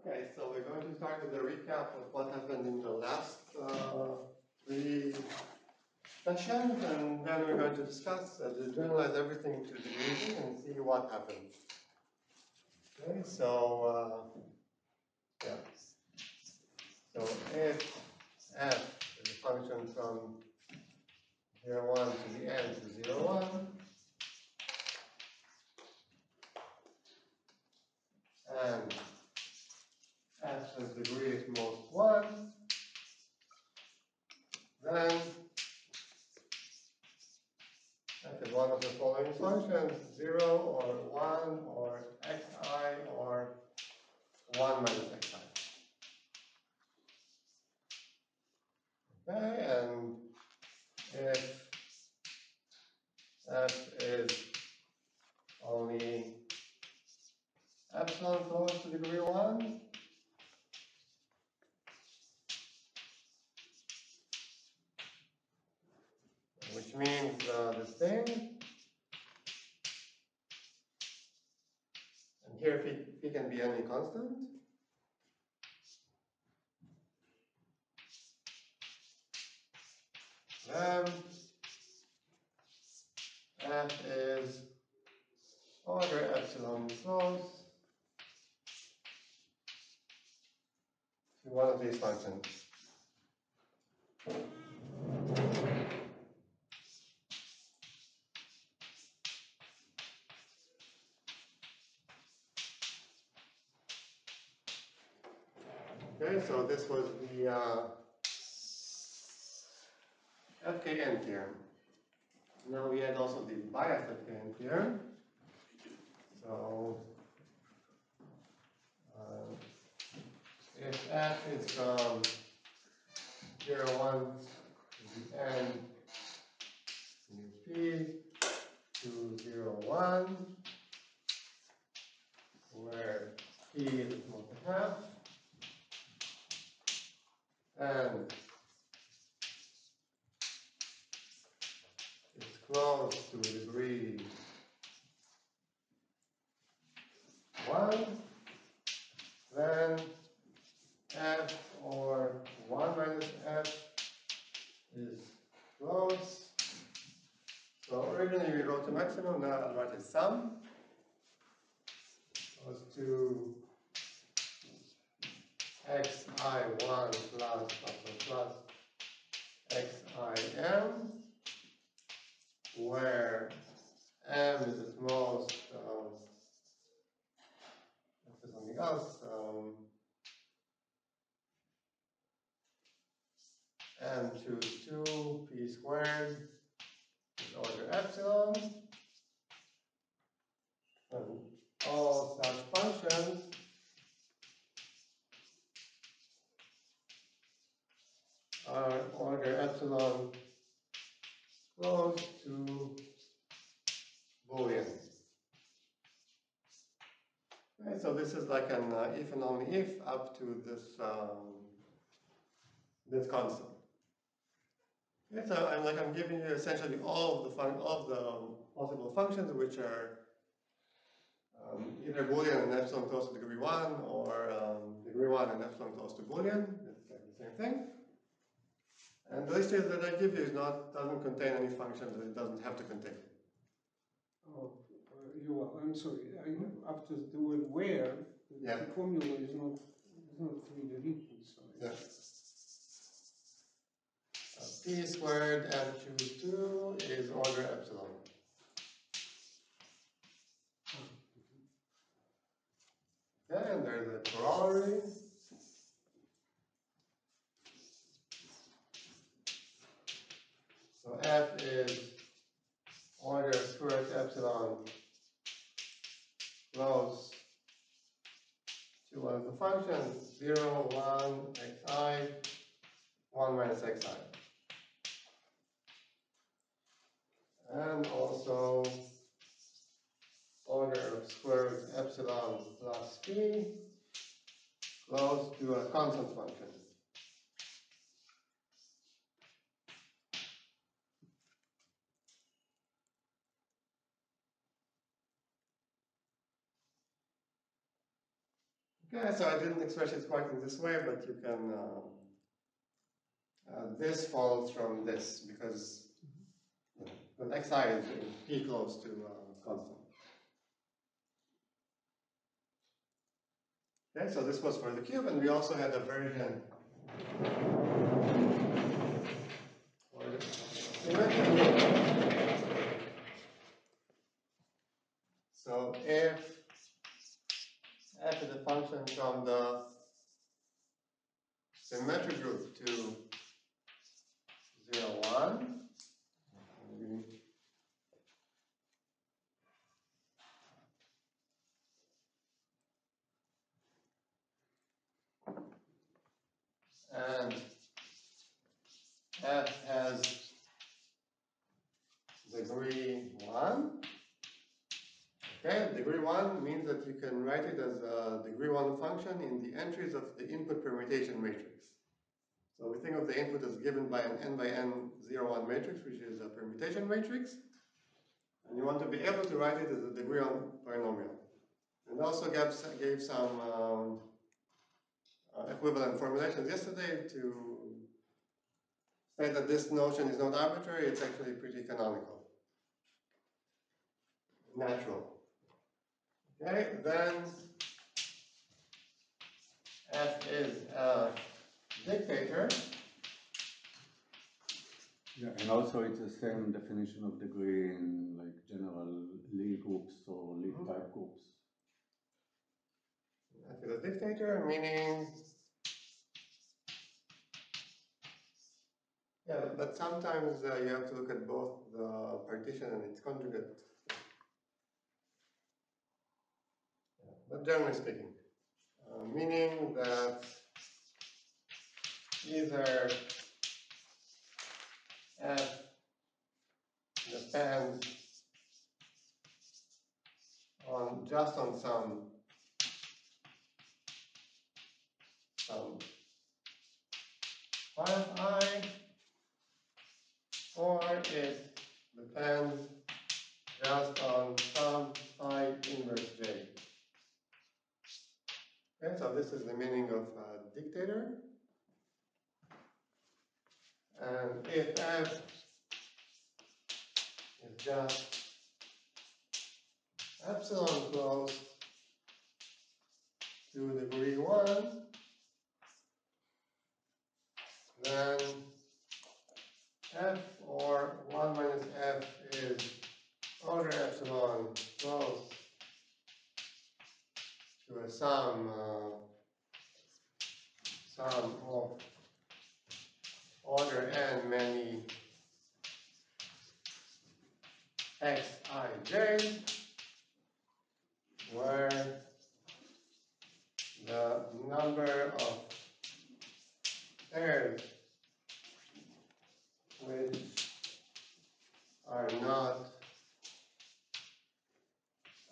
Okay, so we're going to start with a recap of what happened in the last three sessions, and then we're going to discuss, generalize everything to degree and see what happened. Okay, so yeah. So if f is a function from 0, 1 to the n to 0, 1, and f's degree is most 1, then f is one of the following functions, 0 or 1 or xi or 1 minus xi. Okay, and if f is only epsilon close to degree 1, which means this thing, and here phi can be any constant. Then f is order epsilon close to one of these functions. Okay, so this was the FKN theorem. Now we had also the biased FKN theorem. So if f is from 0, 1 to the n mu p to 0, 1, where p is multi-half, and it's close to degree 1, then f or 1 minus f is close. So originally we wrote a maximum, now I'll write a sum. Goes to xi1 plus xim, where m is at most, let's do something else, m choose 2, p squared is order epsilon, and all such functions are order epsilon close to Boolean. Okay, so this is like an if and only if up to this this constant. Okay, so I'm giving you essentially all of the possible functions which are either Boolean and epsilon close to degree 1 or degree 1 and epsilon close to Boolean. It's like the same thing. And the list here that I give you doesn't contain any functions that it doesn't have to contain. Oh, Yuval, I'm sorry. After the word where, yeah. the formula is not really written. So yeah. P squared m choose 2 is order epsilon. Okay, and there's a corollary. So f is order squared epsilon close to one of the functions 0, 1, xi, 1 minus xi. And also order of square root epsilon plus p close to a constant function. Okay, so I didn't express it quite in this way, but you can, this follows from this, because but xi is p close to constant. Okay, so this was for the cube, and we also had a version for the symmetric group. So if f is a function from the symmetric group to 0, 1, and f has degree 1. Okay, degree 1 means that you can write it as a degree 1 function in the entries of the input permutation matrix. So we think of the input as given by an n by n 0, 1 matrix, which is a permutation matrix. And you want to be able to write it as a degree 1 polynomial. And also gave some equivalent formulations yesterday to say that this notion is not arbitrary, it's actually pretty canonical. Natural. Okay, then f is a dictator. Yeah, and also it's the same definition of degree in like general Lie groups or Lie type groups. F is a dictator, meaning yeah, but sometimes you have to look at both the partition and its conjugate. Yeah, but generally speaking, meaning that either f depends on just on some phi of I, or it depends just on some phi inverse j. Okay, so this is the meaning of dictator. And if f is just epsilon close to degree 1, then f or 1 minus f is order epsilon close to a sum of order n many xij, where the number of pairs which are not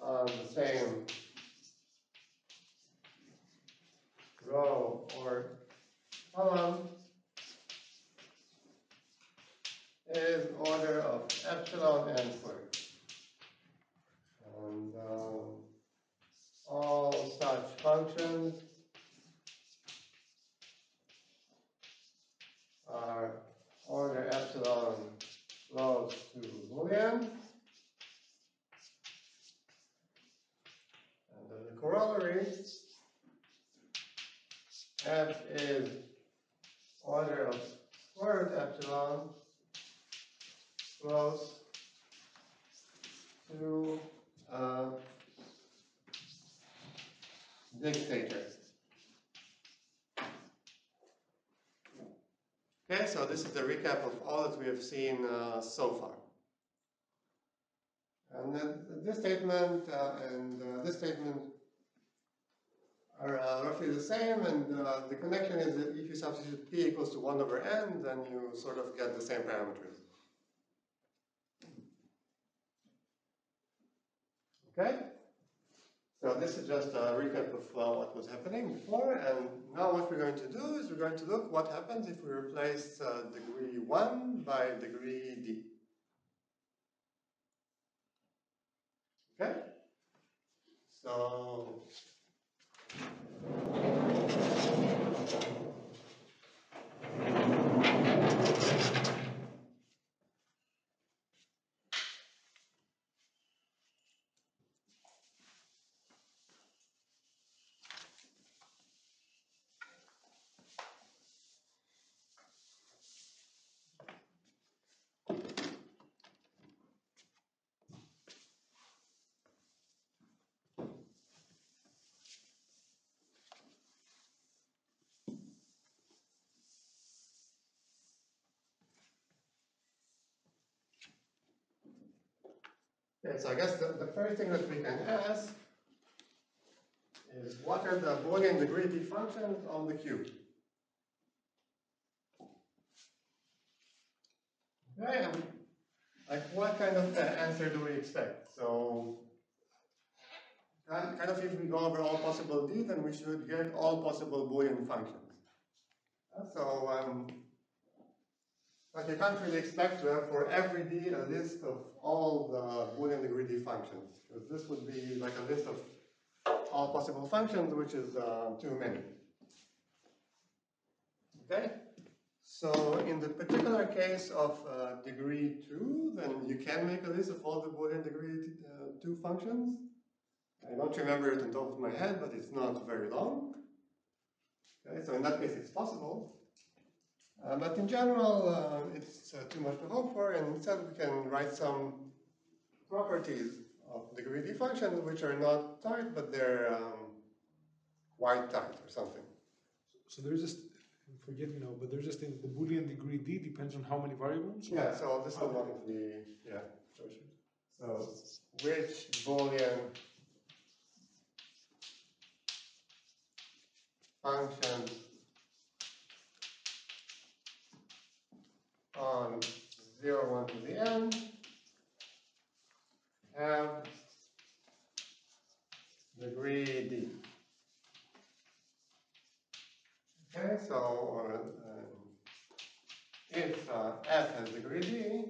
on the same row or column is order of epsilon n squared. And all such functions are order epsilon close to Boolean. And then the corollary, f is order of square root epsilon close to dictator. Okay, so this is the recap of all that we have seen so far. And then this statement and this statement are roughly the same, and the connection is that if you substitute p equals to 1 over n, then you sort of get the same parameters. Okay? So this is just a recap of what was happening before, and now what we're going to do is we're going to look what happens if we replace degree 1 by degree d. Okay? So Okay, so I guess the first thing that we can ask is what are the Boolean degree D functions on the cube? Okay, and like what kind of answer do we expect? So kind of if we go over all possible D, then we should get all possible Boolean functions. Like you can't really expect to have for every D a list of all the Boolean degree D functions, because this would be like a list of all possible functions, which is too many. Okay? So in the particular case of degree 2, then you can make a list of all the Boolean degree 2 functions. I don't remember it on top of my head, but it's not very long. Okay, so in that case it's possible. But in general, it's too much to hope for, and instead we can write some properties of degree D functions which are not tight, but they're quite tight or something. So there's just, forgive me now, but there's just in the Boolean degree D depends on how many variables? Yeah, so this is one of the, yeah. So which Boolean functions on 0, 1 to the n have degree D. Okay, so if f has degree D,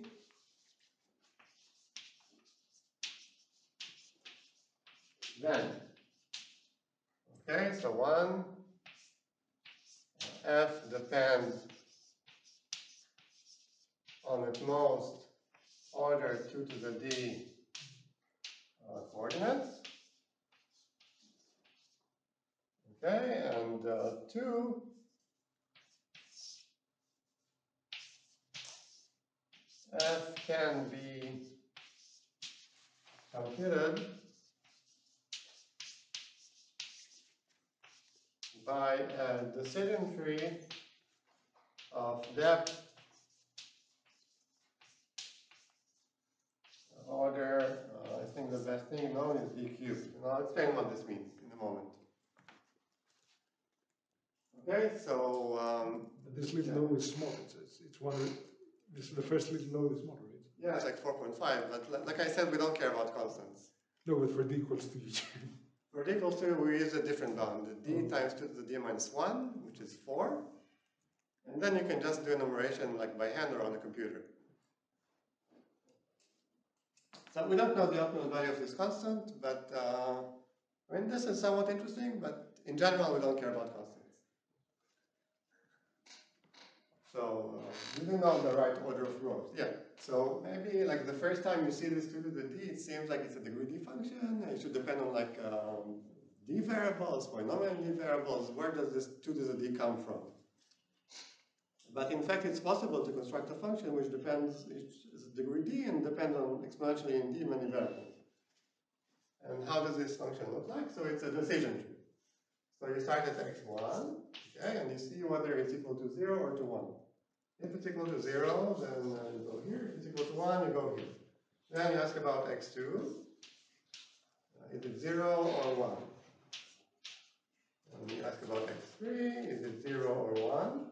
then, okay, so 1, f depends on at most order 2 to the D coordinates. Okay, and 2 f can be computed by a decision tree of depth order, I think the best thing known is D cubed. And I'll explain what this means in a moment. Okay, so this little node is small. It's one. This is the first little node is small, right? yeah, it's like 4.5. But like I said, we don't care about constants. No, but for D equals to each. For D equals to, we use a different bound. The D times 2 to the D minus 1, which is 4. And then you can just do enumeration like by hand or on the computer. So we don't know the optimal value of this constant, but I mean, this is somewhat interesting, but in general, we don't care about constants. So you do know the right order of rows. Yeah. So maybe like the first time you see this 2 to the D, it seems like it's a degree D function. It should depend on like D variables, polynomial D variables. Where does this 2 to the D come from? But in fact, it's possible to construct a function which depends, is degree D and depends on exponentially in D many variables. And how does this function look like? So it's a decision tree. So you start at x1, okay, and you see whether it's equal to 0 or to 1. If it's equal to 0, then you go here. If it's equal to 1, you go here. Then you ask about x2. Is it 0 or 1? And you ask about x3. Is it 0 or 1?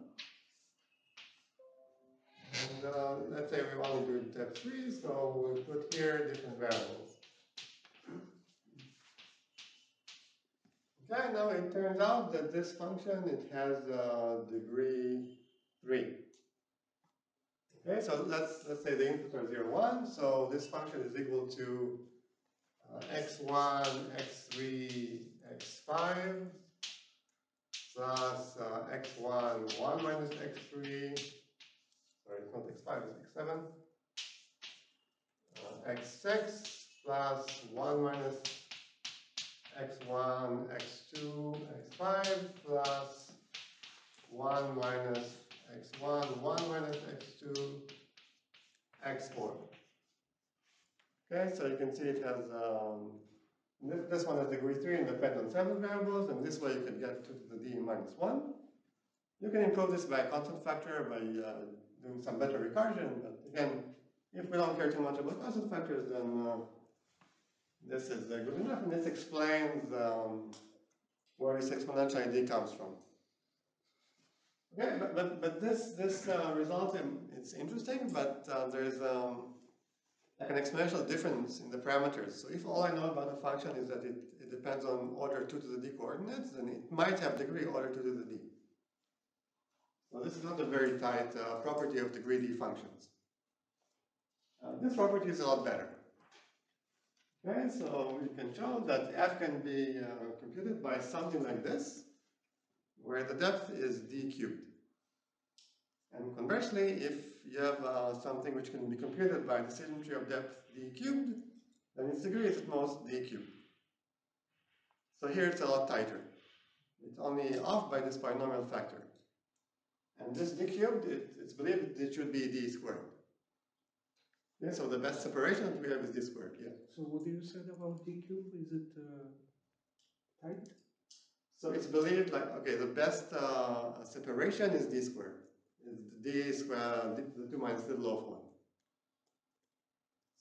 And let's say we want to do step 3, so we put here different variables. Okay, now it turns out that this function, it has degree 3. Okay, so let's say the inputs are 0, 1, so this function is equal to x1, x3, x5, plus x1, 1 minus x3, sorry, it's not x5, it's x7, x6 plus 1 minus x1, x2, x5 plus 1 minus x1, 1 minus x2, x4. Okay, so you can see it has, this one has degree 3 and depends on several variables, and this way you can get 2 to the d minus 1. You can improve this by a constant factor by doing some better recursion, but again, if we don't care too much about constant factors, then this is good enough, and this explains where this exponential ID comes from. Okay, but this result, it's interesting, but there's like an exponential difference in the parameters. So if all I know about a function is that it depends on order 2 to the d coordinates, then it might have degree order 2 to the d. So this is not a very tight property of degree d functions. This property is a lot better. Okay, so we can show that f can be computed by something like this, where the depth is d cubed. And conversely, if you have something which can be computed by the symmetry of depth d cubed, then its degree is at most d cubed. So here it's a lot tighter. It's only off by this binomial factor. And this d cubed, it's believed it should be d squared. Yeah, so the best separation that we have is d squared, yeah. So what did you say about d cube? Is it tight? So it's believed like, okay, the best separation is d squared. It's d squared, the 2 minus the low of 1.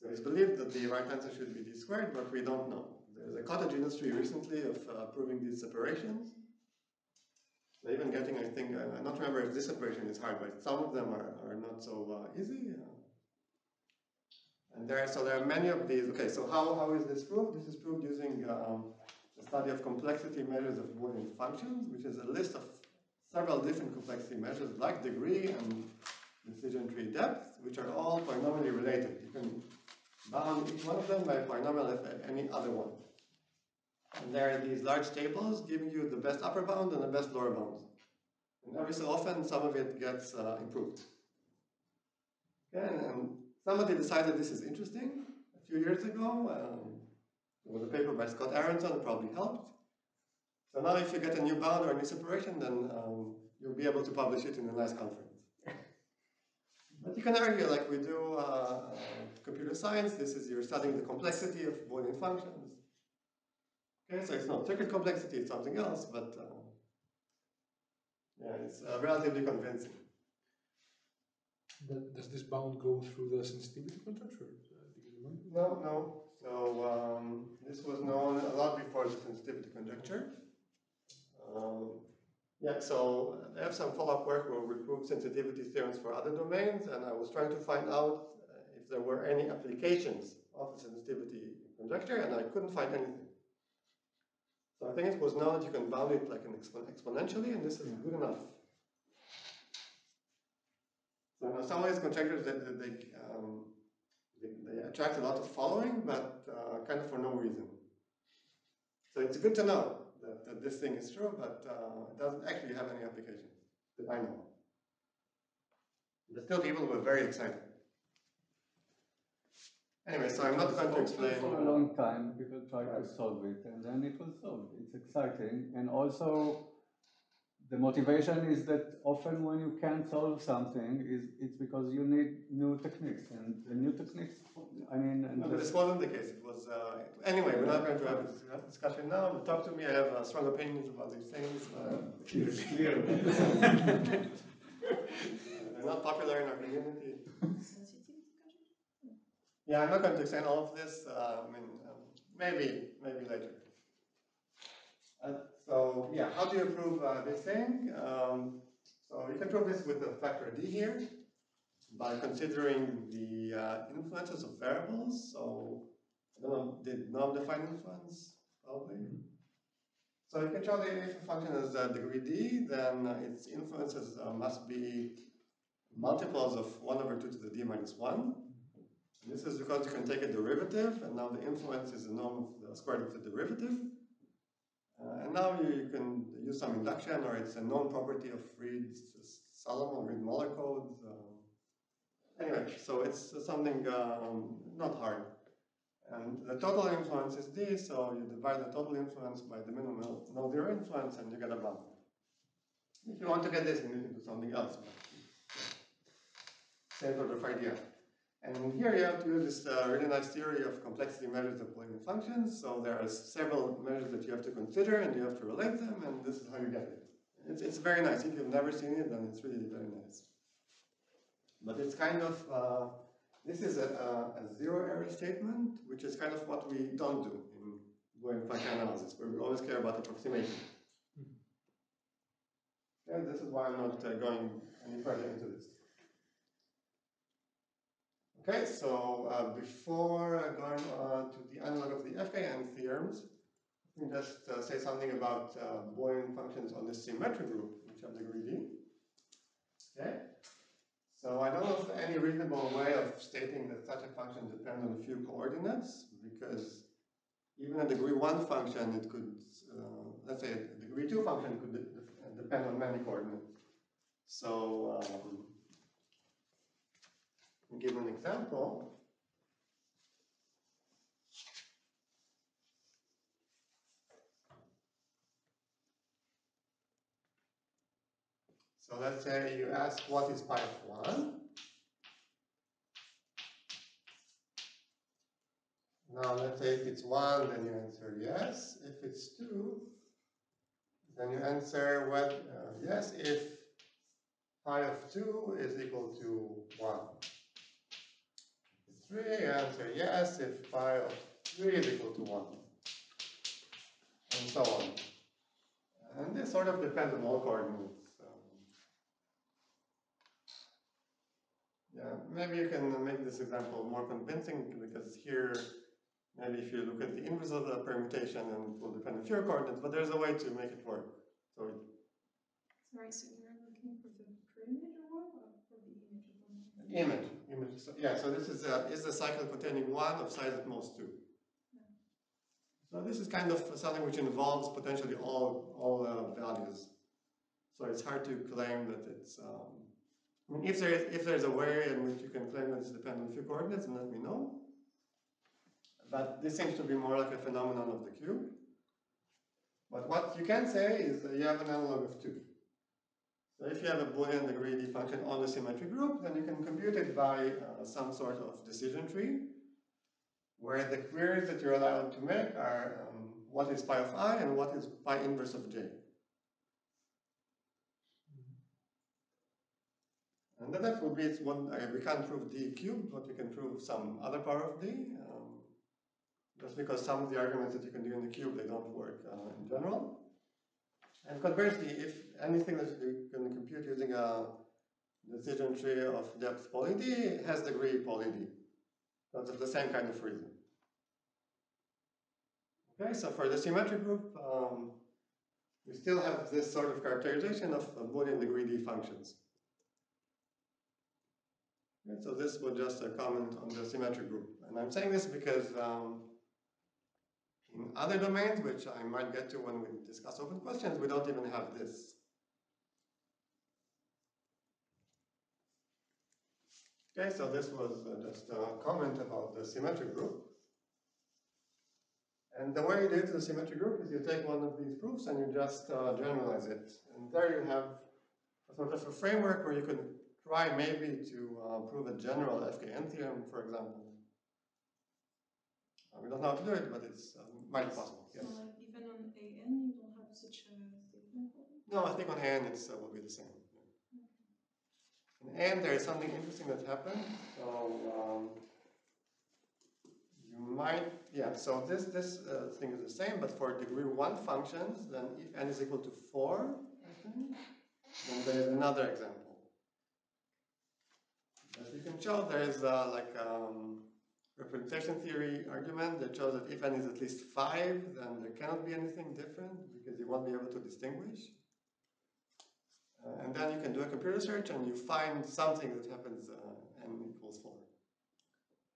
So it's believed that the right answer should be d squared, but we don't know. There's a cottage industry recently of proving these separations. They're even getting, I think, I don't remember if this separation is hard, but some of them are not so easy. And there are many of these. Okay, so how is this proved? This is proved using the study of complexity measures of Boolean functions, which is a list of several different complexity measures like degree and decision tree depth, which are all polynomially related. You can bound each one of them by a polynomial if any other one. And there are these large tables giving you the best upper bound and the best lower bounds. And every so often, some of it gets improved. Okay, and somebody decided this is interesting a few years ago. There was a paper by Scott Aronson that probably helped. So now if you get a new bound or a new separation, then you'll be able to publish it in a nice conference. But you can argue, like we do computer science, this is you're studying the complexity of Boolean functions. Okay, so it's not circuit complexity, it's something else, but yeah, it's relatively convincing. Does this bound go through the sensitivity conjecture? Do you remember? No. So this was known a lot before the sensitivity conjecture. Yeah, so I have some follow-up work where we proved sensitivity theorems for other domains, and I was trying to find out if there were any applications of the sensitivity conjecture, and I couldn't find anything. So I think it was known that you can bound it like an exponentially, and this is good enough. So now some of these conjectures they attract a lot of following, but kind of for no reason. So it's good to know that this thing is true, but it doesn't actually have any application that I know of. But still, people were very excited. Anyway, so I'm not going to explain. For a long time, people try to solve it, and then it was solved. It's exciting, and also the motivation is that often when you can't solve something, it's because you need new techniques, and the new techniques. I mean, no, but this wasn't the case. It was anyway. We're not going to have a discussion now. But talk to me. I have strong opinions about these things. Clear. They're not popular in our community. Yeah, I'm not going to explain all of this. Maybe later. So yeah, how do you prove this thing? So you can prove this with the factor d here by considering the influences of variables. So I don't know, did non-defined influence probably? So you can show that if a function has degree d, then its influences must be multiples of 1 over 2 to the d minus 1. This is because you can take a derivative, and now the influence is the norm of the square root of the derivative. And now you can use some induction, or it's a known property of Reed-Solomon, Reed-Muller codes. Anyway, so it's something not hard. And the total influence is D, so you divide the total influence by the minimum no zero influence, and you get a bump. If you want to get this, you need to do something else. But, same sort of idea. And here you have to use this really nice theory of complexity measures of Boolean functions. So there are several measures that you have to consider, and you have to relate them, and this is how you get it. It's very nice. If you've never seen it, then it's really very nice. But it's kind of, this is a zero error statement, which is kind of what we don't do in Boolean function analysis, where we always care about approximation. And this is why I'm not going any further into this. Okay, so before going on to the analog of the FKN theorems, let me just say something about Boolean functions on the symmetric group, which have degree D. Okay, so I don't know of any reasonable way of stating that such a function depends on a few coordinates, because even a degree 1 function, it could, let's say a degree 2 function could depend on many coordinates. So, I'll give an example. So let's say you ask what is pi of 1. Now let's say if it's 1, then you answer yes. If it's 2, then you answer well, yes if pi of 2 is equal to 1. If it's 3, you answer yes if pi of 3 is equal to 1. And so on. And this sort of depends on all coordinates. Yeah, maybe you can make this example more convincing, because here, maybe if you look at the inverse of the permutation, and it will depend on fewer coordinates, but there's a way to make it work. So sorry, so you're looking for the preimage or what, or for the image of one? Image. So, yeah, so this is a cycle containing 1 of size at most 2. Yeah. So this is kind of something which involves potentially all values. So it's hard to claim that it's. I mean, if there's a way in which you can claim that it's dependent on a few coordinates, then let me know. But this seems to be more like a phenomenon of the cube. But what you can say is that you have an analog of 2. So if you have a Boolean degree D function on the symmetric group, then you can compute it by some sort of decision tree, where the queries that you're allowed to make are what is pi of I and what is pi inverse of j. And then that would be we can't prove D cubed, but we can prove some other power of D. Just because some of the arguments that you can do in the cube, they don't work in general. And conversely, if anything that you can compute using a decision tree of depth poly D has degree poly D. That's the same kind of reason. Okay, so for the symmetric group, we still have this sort of characterization of Boolean degree D functions. Okay, so this was just a comment on the symmetric group. And I'm saying this because in other domains, which I might get to when we discuss open questions, we don't even have this. Okay, so this was just a comment about the symmetric group. And the way you do it to the symmetric group is you take one of these proofs and you just generalize it. And there you have a sort of a framework where you can try maybe to prove a general FKN theorem, for example. We don't know how to do it, but it's might be possible. Yes. So even on AN, you don't have such a statement? No, I think on AN it will be the same. Okay. In AN there is something interesting that happened. So you might, yeah. So this thing is the same, but for degree 1 functions, then if n is equal to 4, I think, then there is another example. As you can show, there is representation theory argument that shows that if n is at least 5, then there cannot be anything different because you won't be able to distinguish. And then you can do a computer search and you find something that happens n equals 4.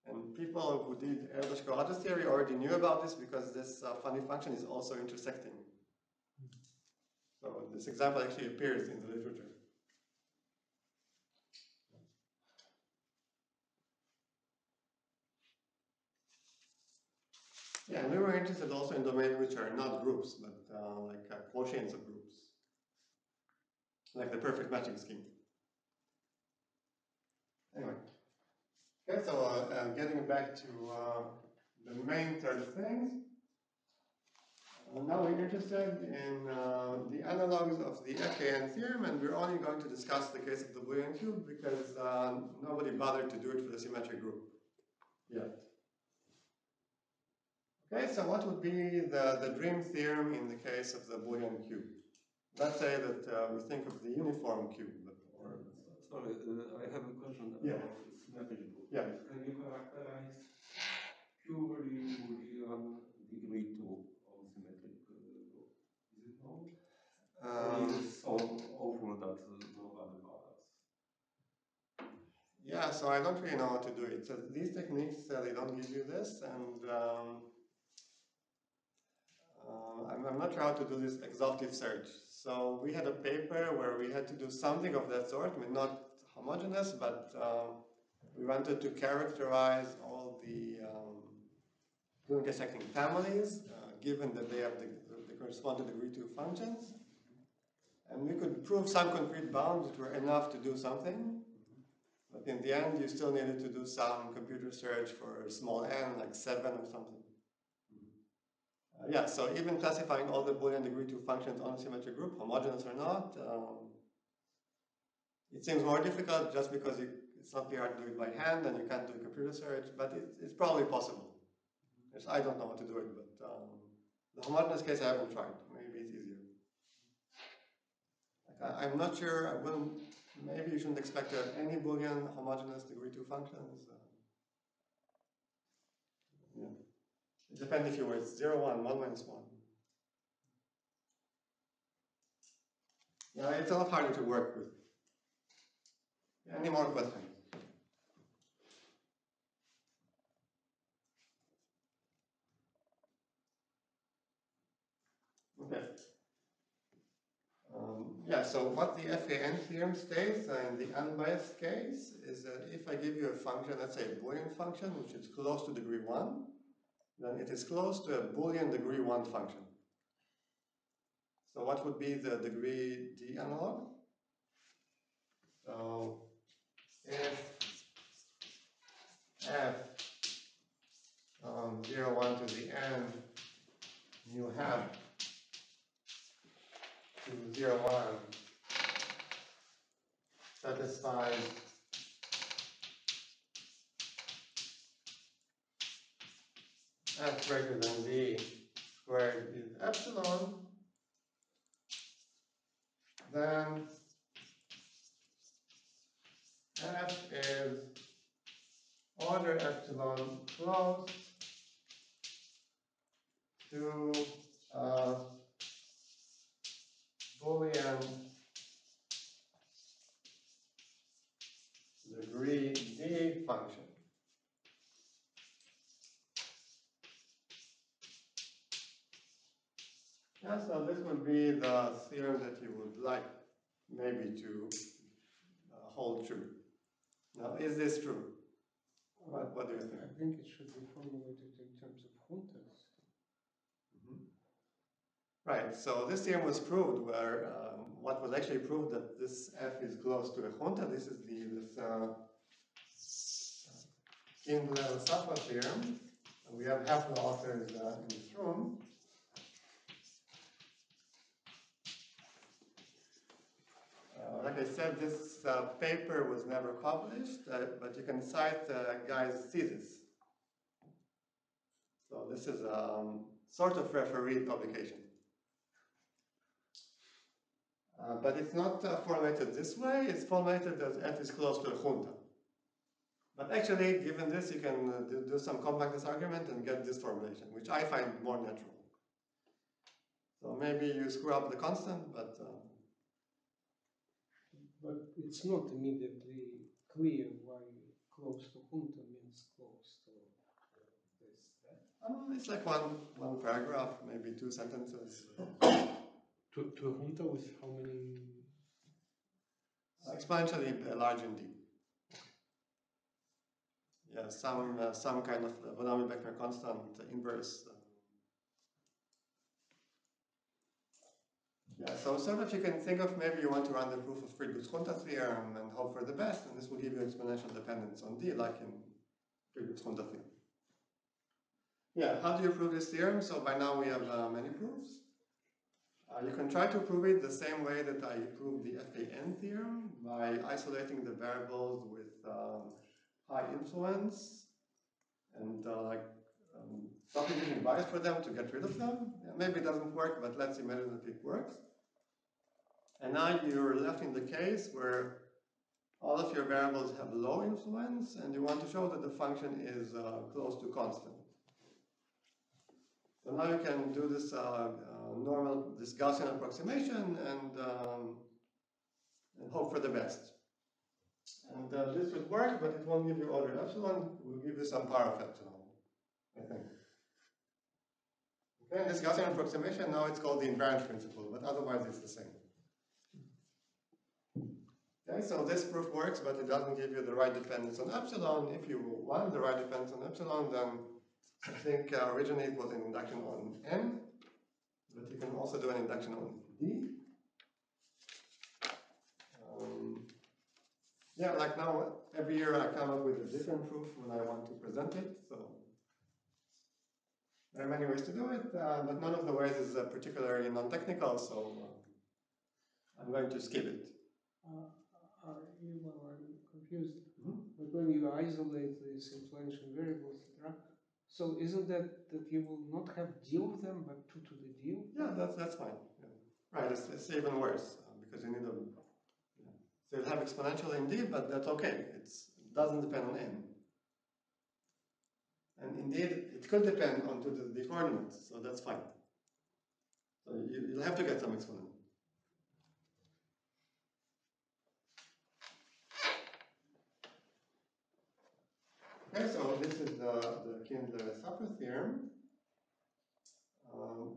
And people who did Erdős-Karácsony's theory already knew about this because this funny function is also intersecting This example actually appears in the literature. Yeah, and we were interested also in domains which are not groups, but like quotients of groups, like the perfect matching scheme. Anyway, okay, so getting back to the main third of things. Now we're interested in the analogs of the FAN theorem, and we're only going to discuss the case of the Boolean cube because nobody bothered to do it for the symmetric group yet. Okay, so what would be the dream theorem in the case of the Boolean cube? Let's say that we think of the uniform cube. Sorry, I have a question Yeah. about symmetric group. Yeah. Can you characterize purely Boolean degree 2 of symmetric group? Is it no? Or is it so awful that nobody bothers? Yeah, so I don't really know how to do it. So these techniques, they don't give you this, and I'm not sure how to do this exhaustive search. So we had a paper where we had to do something of that sort. I mean, not homogeneous, but we wanted to characterize all the intersecting families, given that they have they correspond to degree 2 functions. And we could prove some concrete bounds that were enough to do something. But in the end, you still needed to do some computer search for small n, like 7 or something. Yeah, so even classifying all the Boolean degree 2 functions on a symmetric group, homogeneous or not, it seems more difficult just because it's not clear how to do it by hand and you can't do a computer search, but it's probably possible. Yes, I don't know how to do it, but the homogeneous case I haven't tried. Maybe it's easier. Like, I'm not sure, maybe you shouldn't expect to have any Boolean homogeneous degree 2 functions. Yeah. It depends if you were 0, 1, 1 minus 1. Yeah, it's a lot harder to work with. Any more questions? Okay. Yeah, so what the FAN theorem states in the unbiased case is that if I give you a function, let's say a Boolean function, which is close to degree 1, then it is close to a Boolean degree 1 function. So what would be the degree D analog? So if f 0, 1 to the n, you have to 0, 1 satisfies f greater than d squared is epsilon, then f is order epsilon close to a Boolean degree D function. Yeah, so this would be the theorem that you would like maybe to hold true. Now, is this true? What do you think? I think it should be formulated in terms of juntas. Right, so this theorem was proved where what was actually proved that this f is close to a junta. This is this Kindler-Safa theorem. We have half the authors in this room. Like I said, this paper was never published, but you can cite the guy's thesis. So this is sort of referee publication. But it's not formulated this way, it's formulated as f is close to a junta. But actually, given this, you can do some compactness argument and get this formulation, which I find more natural. So maybe you screw up the constant, but... But it's not immediately clear why close to junta means close to this. it's like one paragraph, maybe 2 sentences. To a junta with how many? Exponentially large indeed. Yeah, some kind of polynomial vector constant inverse. Yeah, so sort of you can think of maybe you want to run the proof of Friedgut's junta theorem and hope for the best, and this will give you exponential dependence on D, like in Friedgut's junta theorem. Yeah, how do you prove this theorem? So by now we have many proofs. You can try to prove it the same way that I proved the FAN theorem, by isolating the variables with high influence and substituting bias for them to get rid of them. Yeah, maybe it doesn't work, but let's imagine that it works. And now you're left in the case where all of your variables have low influence, and you want to show that the function is close to constant. So now you can do this this Gaussian approximation and hope for the best. And this would work, but it won't give you order epsilon. It will give you some power of epsilon, I think. Okay, this Gaussian approximation, now it's called the invariance principle, but otherwise it's the same. Okay, so this proof works, but it doesn't give you the right dependence on epsilon. If you want the right dependence on epsilon, then I think originally it was an induction on N, but you can also do an induction on D. Yeah, like now, every year I come up with a different proof when I want to present it, so there are many ways to do it, but none of the ways is particularly non-technical, so I'm going to skip it. Well, I'm confused. But when you isolate these influential variables, so isn't that you will not have deal with them, but 2 to the deal? Yeah, that's fine. Yeah. Right, it's even worse, because you need a... Yeah. So you have exponential indeed, but that's okay. It doesn't depend on n. And indeed, it could depend on the coordinates, so that's fine. So you'll have to get some exponent. Okay, so this is the Kindler-Sapir theorem.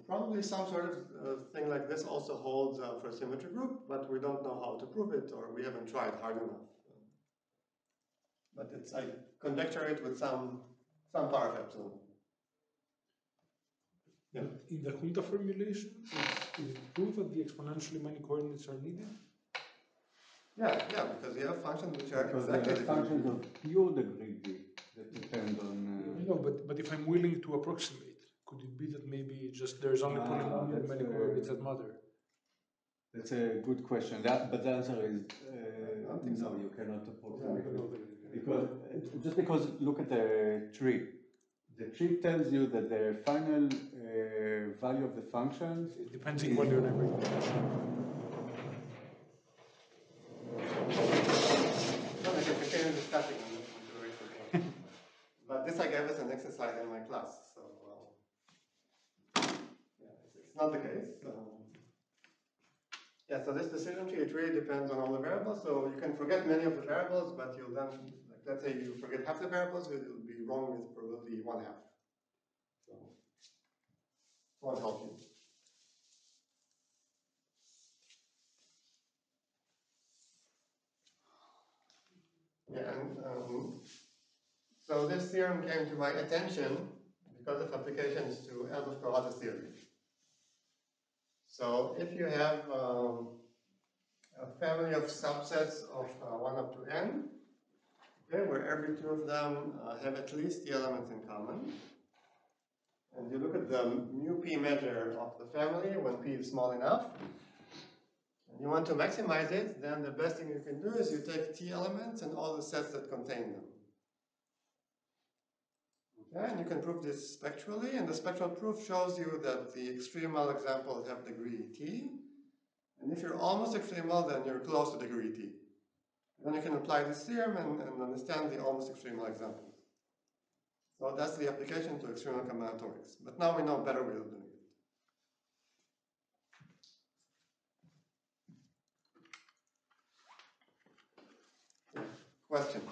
Probably some sort of thing like this also holds for a symmetry group, but we don't know how to prove it, or we haven't tried hard enough. But I conjecture it with some power of epsilon. Yeah. In the junta formulation, is it proof that the exponentially many coordinates are needed? Yeah, because you have functions which are because exactly there are functions of pure degree D that depend on. No, but if I'm willing to approximate, could it be that maybe just there's only polynomial many coordinates that matter? That's a good question. But the answer is no, you cannot approximate it. Because look at the tree. The tree tells you that the final value of the functions it depends equally on every dimension. But this I gave as an exercise in my class, so yeah, it's not the case. Yeah, so this decision tree, it really depends on all the variables. So you can forget many of the variables, but you'll then, like, let's say you forget half the variables, you'll be wrong with probably 1/2. So it won't help you. Yeah, and so this theorem came to my attention because of applications to Hausdorff theory. So if you have a family of subsets of 1 up to n, okay, where every 2 of them have at least the elements in common, and you look at the mu p measure of the family when p is small enough, and you want to maximize it, then the best thing you can do is you take t elements and all the sets that contain them. Okay, and you can prove this spectrally, and the spectral proof shows you that the extremal examples have degree t, and if you're almost extremal, then you're close to degree t. Then you can apply this theorem and understand the almost extremal examples. So that's the application to extremal combinatorics. But now we know better ways of doing it. Questions?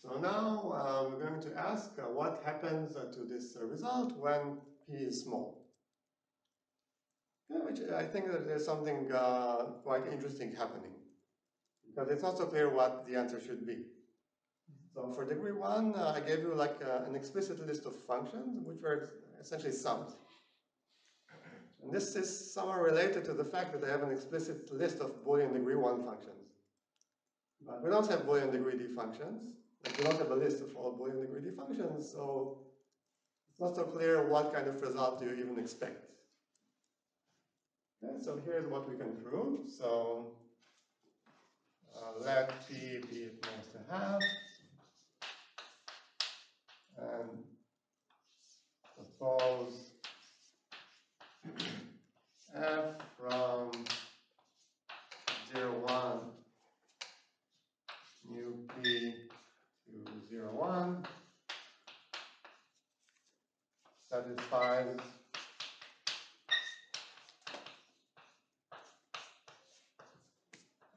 So now we're going to ask what happens to this result when p is small. Okay, which I think that there's something quite interesting happening, because it's not so clear what the answer should be. So for degree 1, I gave you like an explicit list of functions, which were essentially sums. And this is somehow related to the fact that I have an explicit list of Boolean degree 1 functions. But we don't have Boolean degree D functions. Like we don't have a list of all Boolean degree D functions, so it's not so clear what kind of result do you even expect. Okay, so here's what we can prove. So let p be equals to half, and suppose f from 0, 1 mu p to 0, 1 satisfies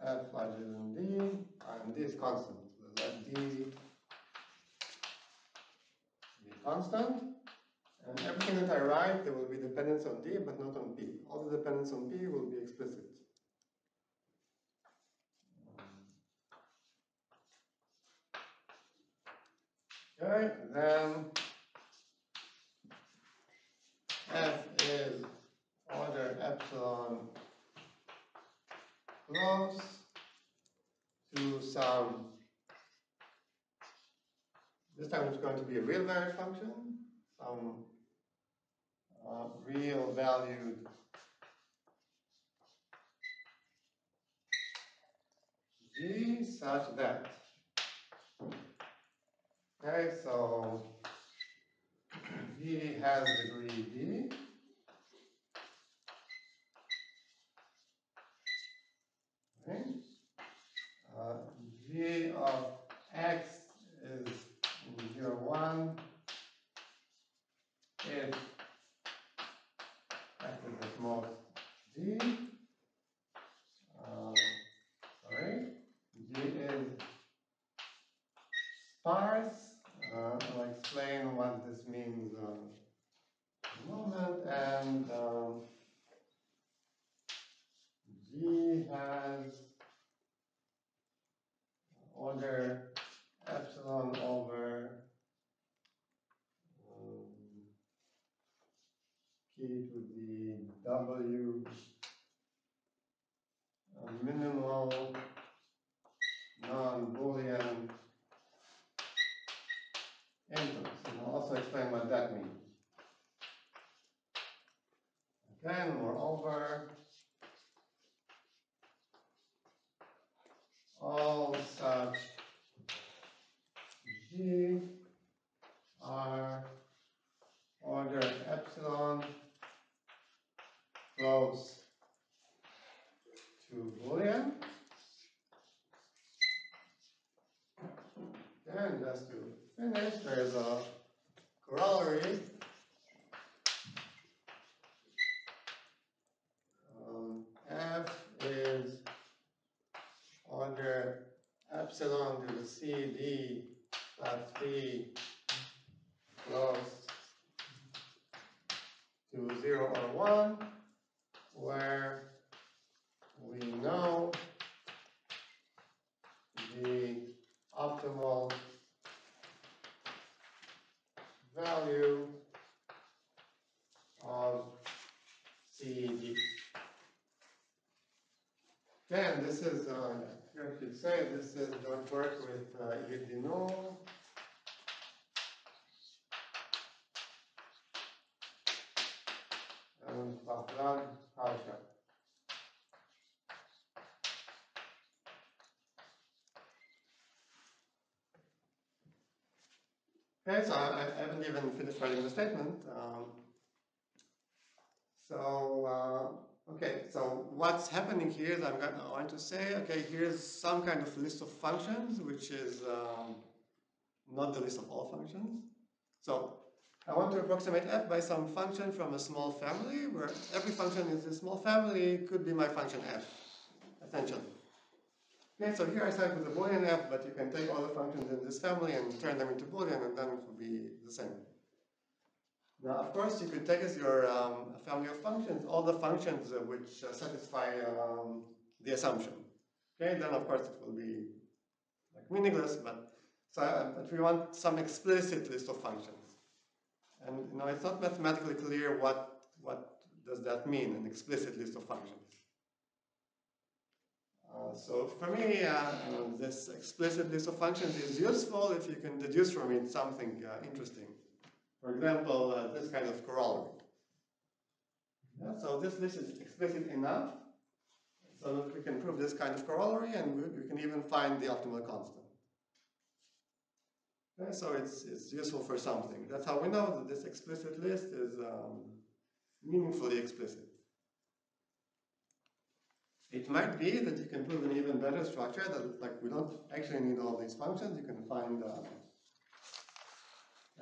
f larger than d, and d is constant. So let d be constant. And everything that I write, there will be dependence on d, but not on p. All the dependence on p will be explicit. Okay, then f is order epsilon close to some, this time it's going to be a real valued function, some real valued g such that. Okay, so g has degree d. Okay. G of x is 0, 1 if x is at most g. Sorry, g is sparse. I'll explain what this means in a moment. And g has order epsilon over p to the w minimal non-Boolean inputs. And I'll also explain what that means. Again, moreover, all such g are order epsilon close to Boolean. And just to finish, there's a corollary. F is order epsilon to the CD plus P close to 0 or 1, where we know the optimal value of CD. Again, this is, here I should say, this is joint work with Yuval and Hausdorff. Okay, so I haven't even finished writing the statement. Okay, so what's happening here is I want to say, okay, here's some kind of list of functions, which is not the list of all functions. So I want to approximate f by some function from a small family, where every function in this small family could be my function f, essentially. Okay, so here I start with the Boolean f, but you can take all the functions in this family and turn them into Boolean, and then it will be the same. Now, of course, you could take as your family of functions all the functions which satisfy the assumption. Okay, then of course it will be like meaningless, but we want some explicit list of functions. And it's not mathematically clear what does that mean, an explicit list of functions. So for me, this explicit list of functions is useful if you can deduce from it something interesting. For example, this kind of corollary. Yeah, so this list is explicit enough so that we can prove this kind of corollary, and we can even find the optimal constant. Okay, so it's useful for something. That's how we know that this explicit list is meaningfully explicit. It might be that you can prove an even better structure, that like we don't actually need all these functions. You can find like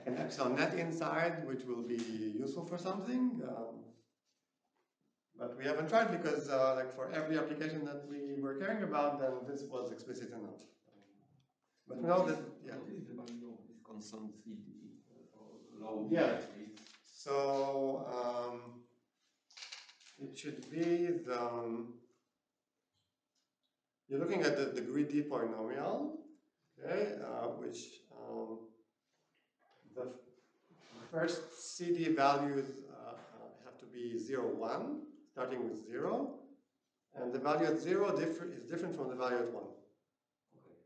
an epsilon net inside, which will be useful for something. But we haven't tried because like for every application that we were caring about, then this was explicit enough. But we know that, yeah. What is the value of this constant CD or low? Yeah. So it should be the you're looking at the degree D polynomial, okay, which the first CD values have to be 0, 1, starting with 0, and the value at 0 is different from the value at 1. Okay.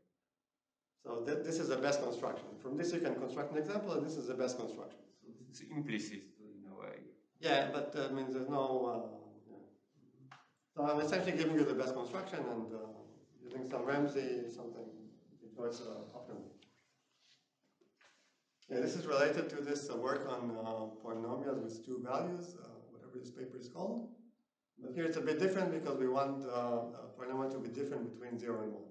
So this is the best construction. From this you can construct an example, and this is the best construction. So it's implicit in a way. Yeah, but I mean there's no. Yeah. So I'm essentially giving you the best construction and using some Ramsey something. It was often. Yeah, this is related to this work on polynomials with two values, whatever this paper is called. But here it's a bit different because we want a polynomial to be different between 0 and 1.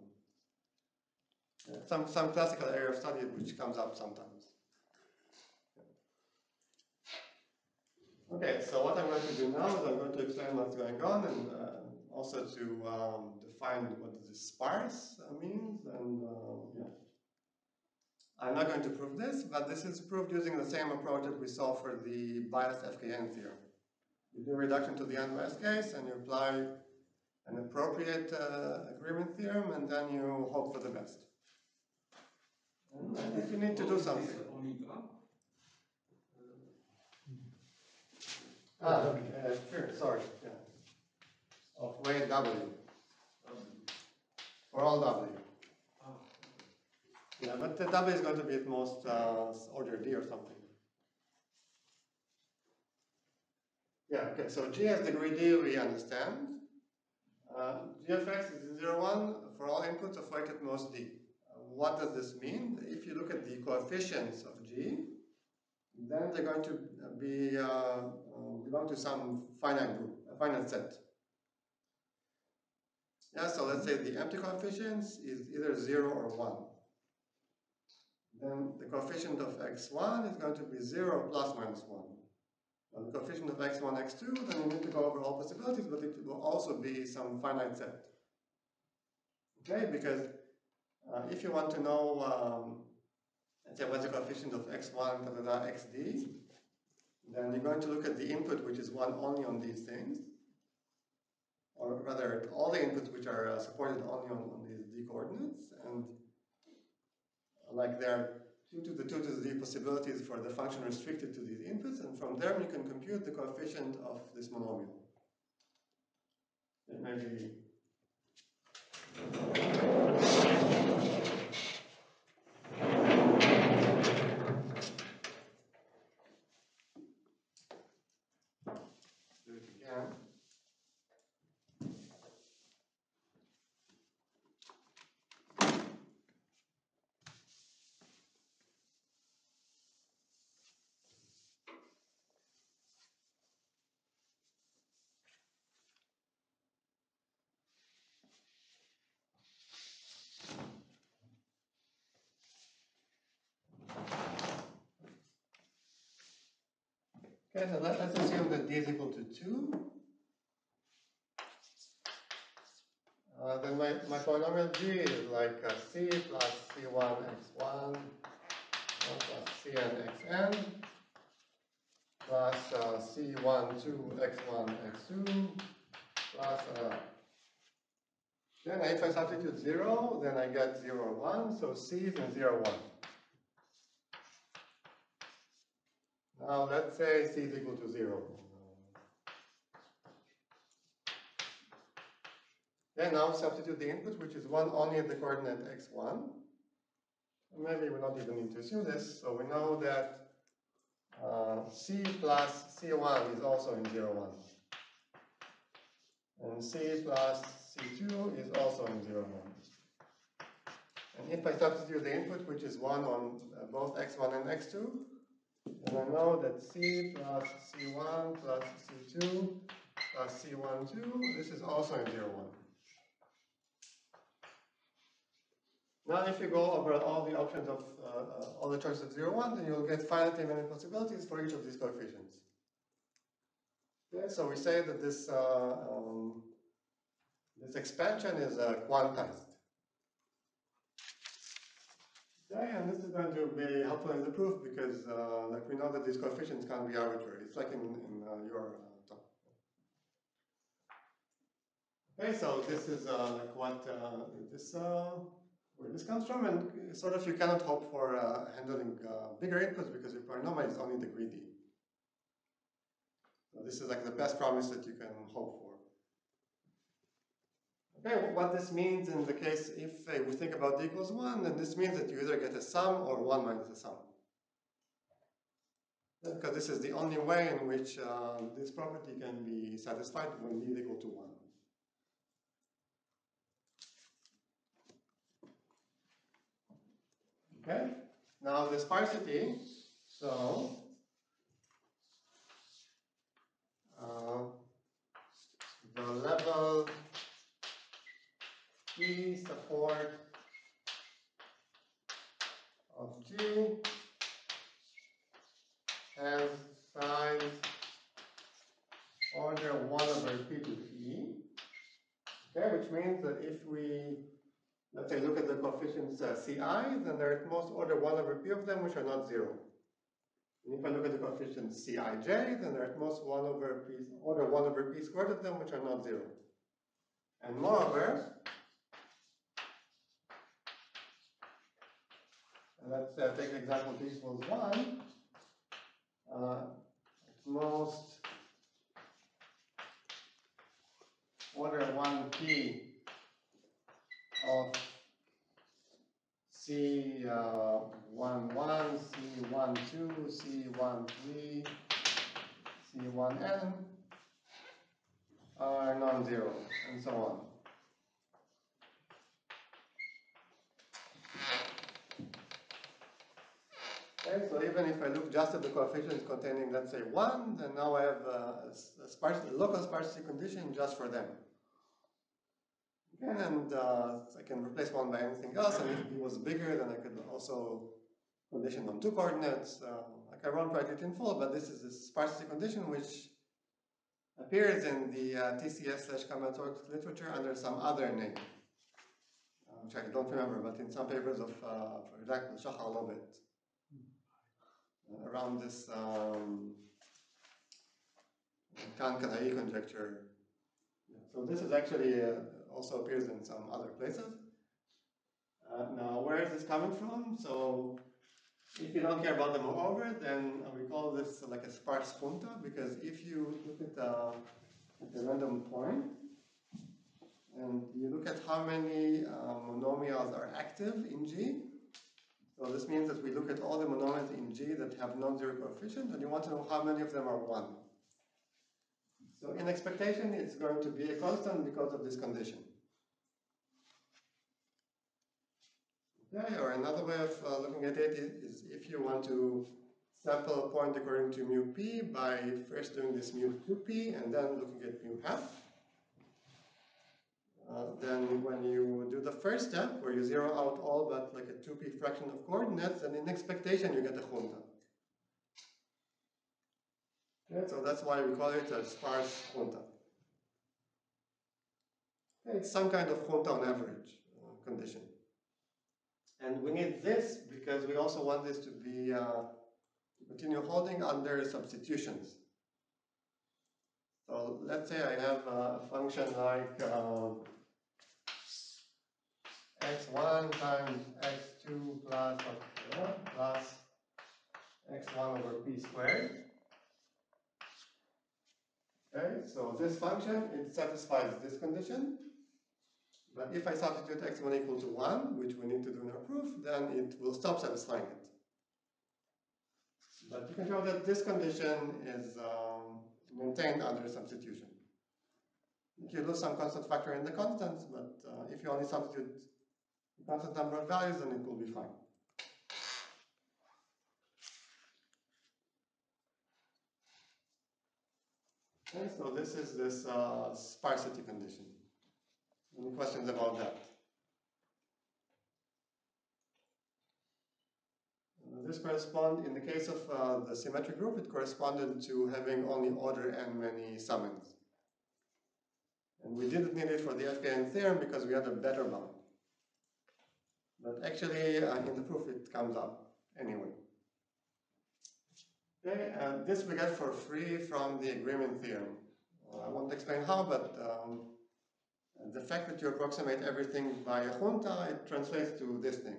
Yeah, some classical area of study which comes up sometimes. Okay, so what I'm going to do now is I'm going to explain what's going on and also to define what this sparse means. And yeah. I'm not going to prove this, but this is proved using the same approach that we saw for the biased FKN theorem. You do a reduction to the unbiased case and you apply an appropriate agreement theorem, and then you hope for the best. And I think you need to do something. Sure, sorry. Yeah. Of weight W. For all W. Yeah, but the W is going to be at most order D or something. Yeah, okay, so G has degree D, we understand. G of x is 0, 1 for all inputs of weight at most D. What does this mean? If you look at the coefficients of G, then they're going to be belong to some finite group, a finite set. Yeah, so let's say the empty coefficients is either 0 or 1. Then the coefficient of x1 is going to be 0 plus minus 1. Now the coefficient of x1, x2, then you need to go over all possibilities, but it will also be some finite set. Okay, because if you want to know, let's say what's the coefficient of x1, xd, then you're going to look at the input which is 1 only on these things, or rather all the inputs which are supported only on these d coordinates, and like there are 2 to the 2 to the d possibilities for the function restricted to these inputs, and from there you can compute the coefficient of this monomial. It may be do it again. Okay, so let's assume that d is equal to 2. then my polynomial g is like c plus c1 x1 plus cn xn plus c1 2 x1 x2 plus then if I substitute 0, then I get 0, 1, so c is in 0, 1. Now let's say c is equal to 0. Then now substitute the input, which is 1 only at the coordinate x1. Maybe we don't even need to assume this, so we know that c plus c1 is also in 0, 1. And c plus c2 is also in 0, 1. And if I substitute the input, which is 1 on both x1 and x2, then I know that c plus c1 plus c2 plus c1, 2, this is also in 0, 1. Now if you go over all the options of all the choices of 0, 1, then you'll get finitely many possibilities for each of these coefficients. Okay, so we say that this this expansion is quantized. Okay, and this is going to be helpful in the proof because like we know that these coefficients can't be arbitrary. It's like in your talk. Okay, so this is like what where this comes from, and sort of you cannot hope for handling bigger inputs because your polynomial is only degree d. So this is like the best promise that you can hope for. Okay, what this means in the case if we think about d equals 1, then this means that you either get a sum or 1 minus a sum. Because this is the only way in which this property can be satisfied when d is equal to 1. Okay, now the sparsity, so the level P support of G has size order 1 over P to P, okay, which means that if we, let's say, look at the coefficients Ci, then they're at most order 1 over P of them, which are not 0. And if I look at the coefficients Cij, then they're at most 1 over P, order 1 over P squared of them, which are not 0. And moreover, let's take the example t equals 1. At most order 1p of C11, C12, C13, C1n are non-zero, and so on. Okay, so even if I look just at the coefficients containing, let's say, 1, then now I have a local sparsity condition just for them. Okay, and I can replace 1 by anything else, and if it was bigger, then I could also condition on 2 coordinates. Like I won't write it in full, but this is the sparsity condition which appears in the TCS/combinatorics literature under some other name, which I don't remember, but in some papers of, for example, Shachar Lobet, around this Khan-Kanai conjecture. So this is actually also appears in some other places. Now, where is this coming from? So, if you don't care about the moreover, then we call this like a sparse junta, because if you look at a random point, and you look at how many monomials are active in G, so this means that we look at all the monomials in G that have non-zero coefficient, and you want to know how many of them are 1. So in expectation, it's going to be a constant because of this condition. Okay, or another way of looking at it is if you want to sample a point according to mu p by first doing this mu 2p and then looking at mu half. Then when you do the first step, where you zero out all but like a 2p fraction of coordinates, then in expectation you get a junta. Okay, so that's why we call it a sparse junta. Okay, it's some kind of hometown average condition. And we need this because we also want this to be to continue holding under substitutions. So let's say I have a function like x1 times x2 plus x1 over p squared. Okay, so this function, it satisfies this condition. But if I substitute x1 equal to 1, which we need to do in our proof, then it will stop satisfying it. But you can show that this condition is maintained under substitution. You lose some constant factor in the constants, but if you only substitute a constant number of values, then it will be fine. Okay, so this is this sparsity condition. Any questions about that? This corresponds, in the case of the symmetric group, it corresponded to having only order n many summons. And we didn't need it for the FKN theorem because we had a better bound. But actually, in the proof, it comes up anyway. Okay, this we get for free from the agreement theorem. I won't explain how, but the fact that you approximate everything by a junta, it translates to this thing.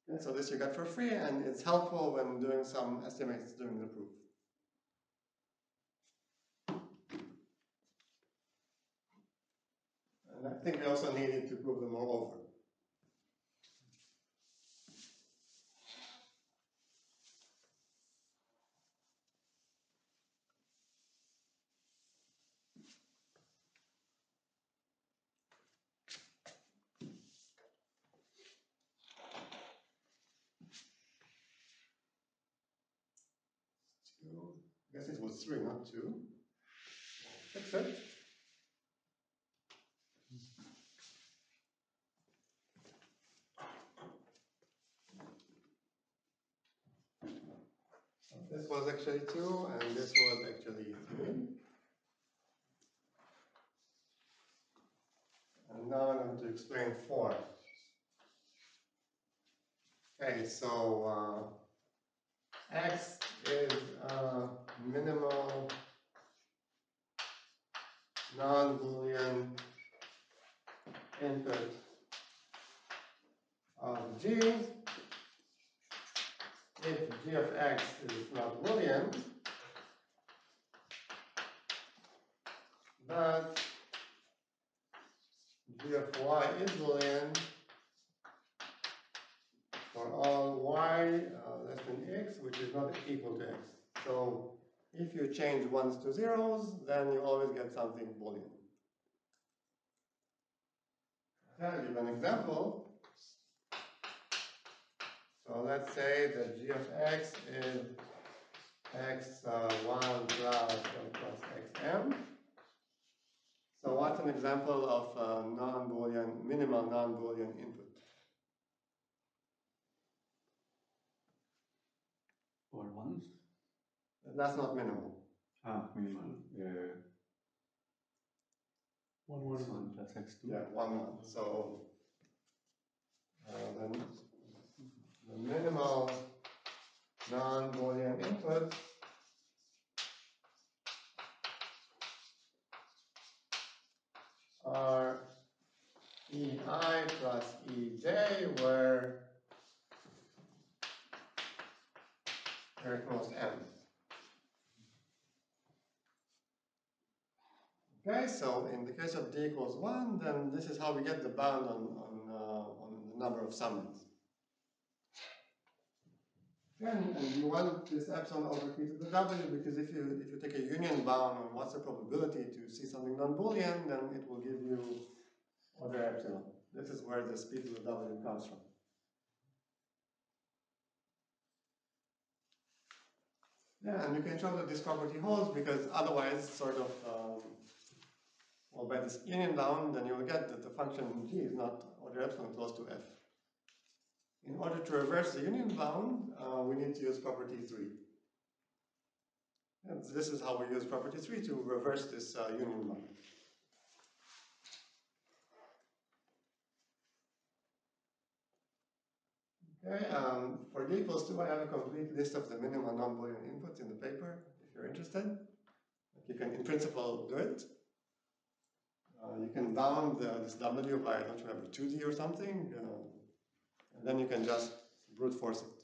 Okay, so this you get for free, and it's helpful when doing some estimates during the proof. And I think we also need it to prove them all over. I guess it was 3, not 2. Fix it. This was actually 2, and this was actually 3. And now I'm going to explain 4. Okay, so x is a minimal non-Boolean input of g. If g of x is not Boolean, but g of y is Boolean for all y less than x, which is not equal to x. So if you change ones to zeros, then you always get something Boolean. I'll give an example. So let's say that g of x is x1 plus xm. So what's an example of a non-Boolean, minimal non-Boolean input? Or ones? That's not minimal. Minimal. 1, 1, 1. 1 plus x2. Yeah, 1, 1. So then the minimal non-Boolean input are EI plus EJ, where they're equals M. Okay, so in the case of d equals 1, then this is how we get the bound on the number of summons. And you want this epsilon over p to the w, because if you take a union bound on what's the probability to see something non-Boolean, then it will give you order epsilon. This is where this p to the w comes from. Yeah, and you can show that this property holds, because otherwise, sort of, well, by this union bound, then you will get that the function g is not order epsilon close to f. In order to reverse the union bound, we need to use property 3. And this is how we use property 3 to reverse this union bound. Okay, for d equals 2, I have a complete list of the minimum non-Boolean inputs in the paper, if you're interested. You can, in principle, do it. You can bound this W by, I don't remember, 2D or something, and then you can just brute force it.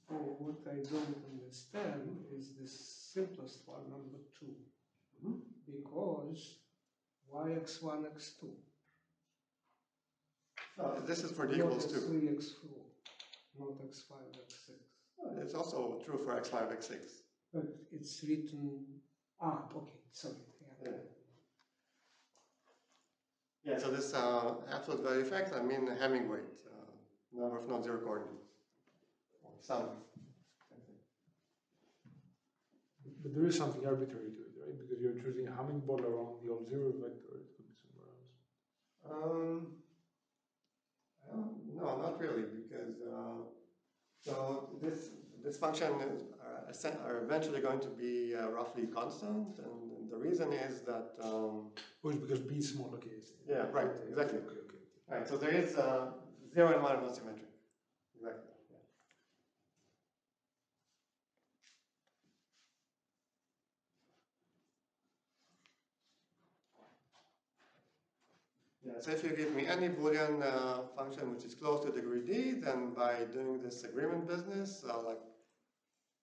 So what I don't understand is the simplest one, number 2, because yx1, x2. This is for d equals 2. Not x3, x4, not x5, x6. It's also true for x5, x6. But it's written, okay, sorry. Yeah. Yeah, so this absolute value effect, I mean Hamming weight, number of non-zero coordinates, or sum. But there is something arbitrary to it, right? Because you're choosing a Hamming ball around the all-zero vector. It could be somewhere else. No, not really, because so this function are eventually going to be roughly constant, and the reason is that. Oh, it's because b is small. Okay. Yeah, right, exactly. Okay. Right, so there is 0 and 1 are not symmetric. Exactly. Yeah, so if you give me any Boolean function which is close to degree d, then by doing this agreement business, like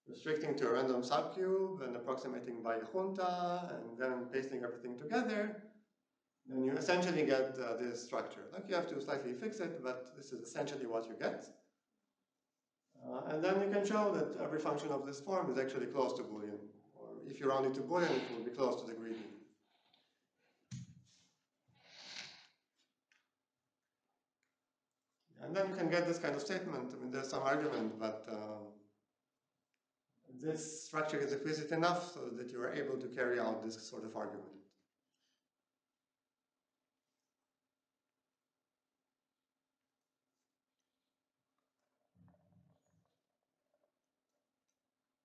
restricting to a random subcube and approximating by a junta and then pasting everything together, then you essentially get this structure. Like you have to slightly fix it, but this is essentially what you get. And then you can show that every function of this form is actually close to Boolean. Or if you round it to Boolean, it will be close to degree d. And then you can get this kind of statement. I mean, there's some argument, but this structure is explicit enough so that you are able to carry out this sort of argument.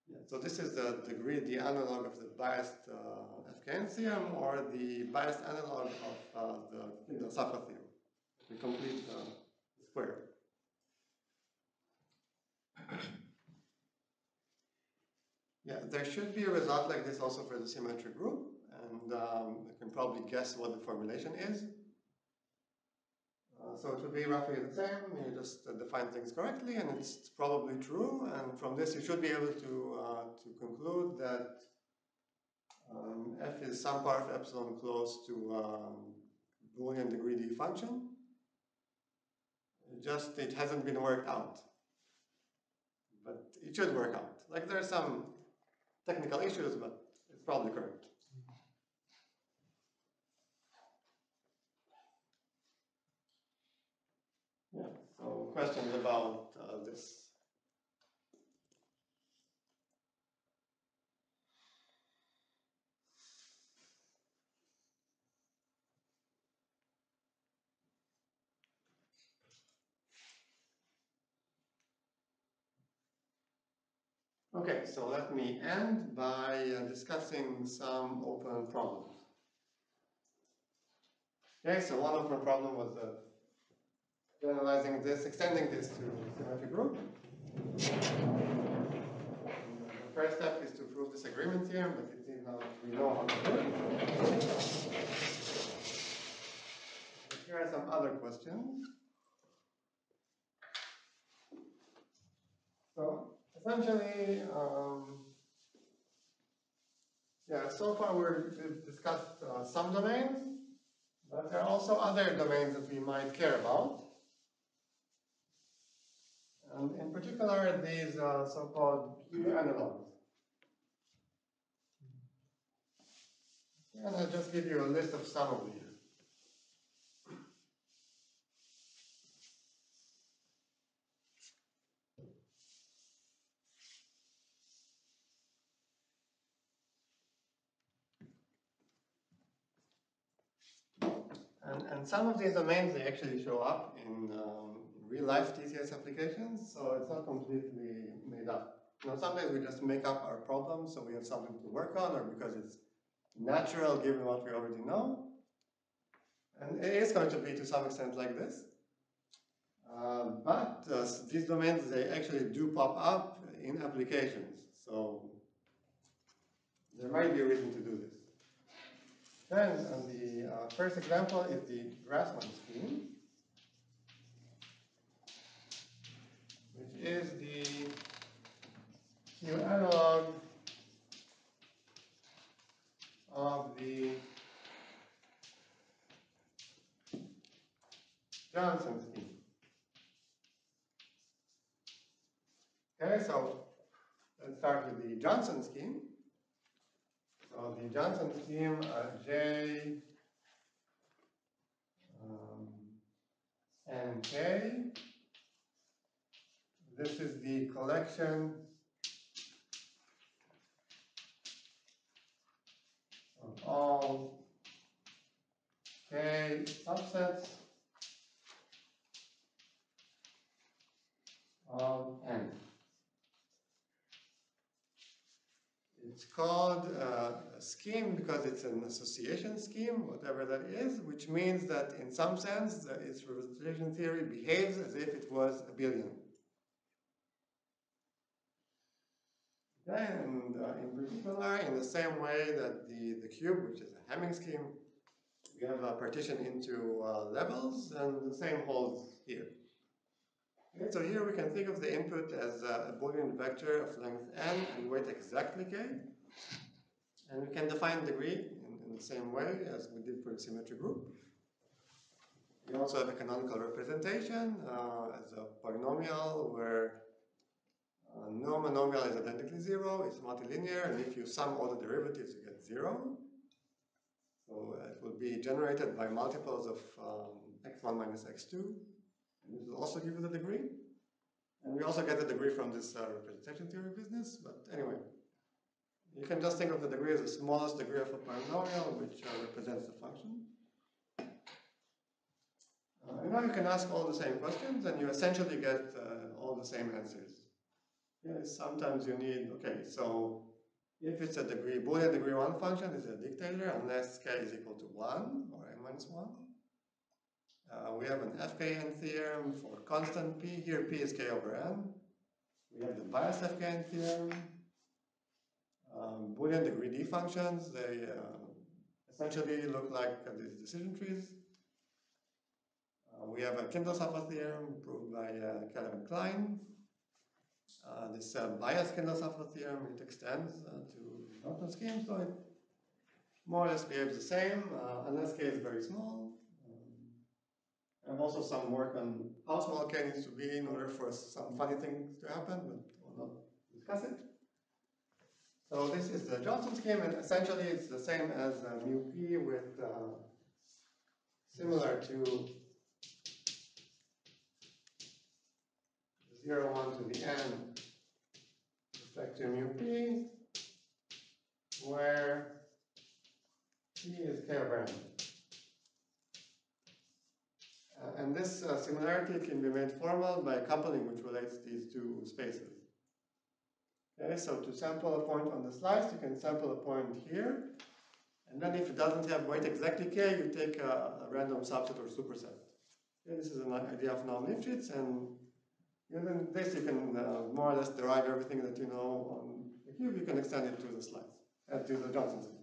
Yeah, so this is the degree D analog of the biased FKN theorem, or the biased analog of the Safra theorem, the complete square. Yeah, there should be a result like this also for the symmetric group, and you can probably guess what the formulation is. So it would be roughly the same. You just define things correctly, and it's probably true. And from this, you should be able to conclude that f is some part of epsilon close to Boolean degree d function. Just it hasn't been worked out, but it should work out. Like there are some technical issues, but it's probably correct. Yeah. So questions about this? Okay, so let me end by discussing some open problems. Okay, so one open problem was generalizing this, extending this to symmetric group. The first step is to prove this agreement theorem, but it is not, we know how to do it. Here are some other questions. So essentially, yeah, so far we've discussed some domains, but there are also other domains that we might care about. And in particular, these so-called Q analogs. And I'll just give you a list of some of these. And some of these domains, they actually show up in real-life TCS applications, so it's not completely made up. You know, sometimes we just make up our problems so we have something to work on, or because it's natural given what we already know. And it is going to be to some extent like this. But these domains, they actually do pop up in applications. So there might be a reason to do this. Then the first example is the Grassmann scheme, which is the Q analog of the Johnson scheme. Okay, so let's start with the Johnson scheme. So the Johnson scheme, J and K. This is the collection of all K subsets of N. It's called a scheme because it's an association scheme, whatever that is, which means that in some sense its representation theory behaves as if it was abelian. Okay, and in particular, in the same way that the cube, which is a Hamming scheme, we have a partition into levels, and the same holds here. Okay, so here we can think of the input as a Boolean vector of length n and weight exactly k. And we can define degree in the same way as we did for the symmetric group. We also have a canonical representation as a polynomial where no monomial is identically zero, it's multilinear, and if you sum all the derivatives, you get 0. So it will be generated by multiples of x1 minus x2. And this will also give you the degree. And we also get the degree from this representation theory business, but anyway. You can just think of the degree as the smallest degree of a polynomial, which represents the function. And now you can ask all the same questions, and you essentially get all the same answers. Yes, sometimes you need, okay, so if it's a degree, Boolean degree 1 function is a dictator unless k is equal to 1 or n minus 1. We have an FKN theorem for constant p. Here p is k over n. We have the biased FKN theorem. Boolean degree d functions, they essentially look like these decision trees. We have a Kindle-Saffa theorem proved by Keller and Klein. This biased Kindle-Saffa theorem, it extends to Norton scheme, so it more or less behaves the same, unless k is very small. I have also some work on how small k needs to be in order for some funny things to happen, but we'll not discuss it. So this is the Johnson scheme, and essentially it's the same as mu p with similar to 0, 1 to the n respect to mu p, where p is k over n. And this similarity can be made formal by a coupling which relates these two spaces. Okay, so to sample a point on the slice, you can sample a point here, and then if it doesn't have weight exactly k, you take a random subset or superset. Okay, this is an idea of Naum-Lifshitz, and using this you can more or less derive everything that you know on the cube. You can extend it to the slice, to the Johnson scheme.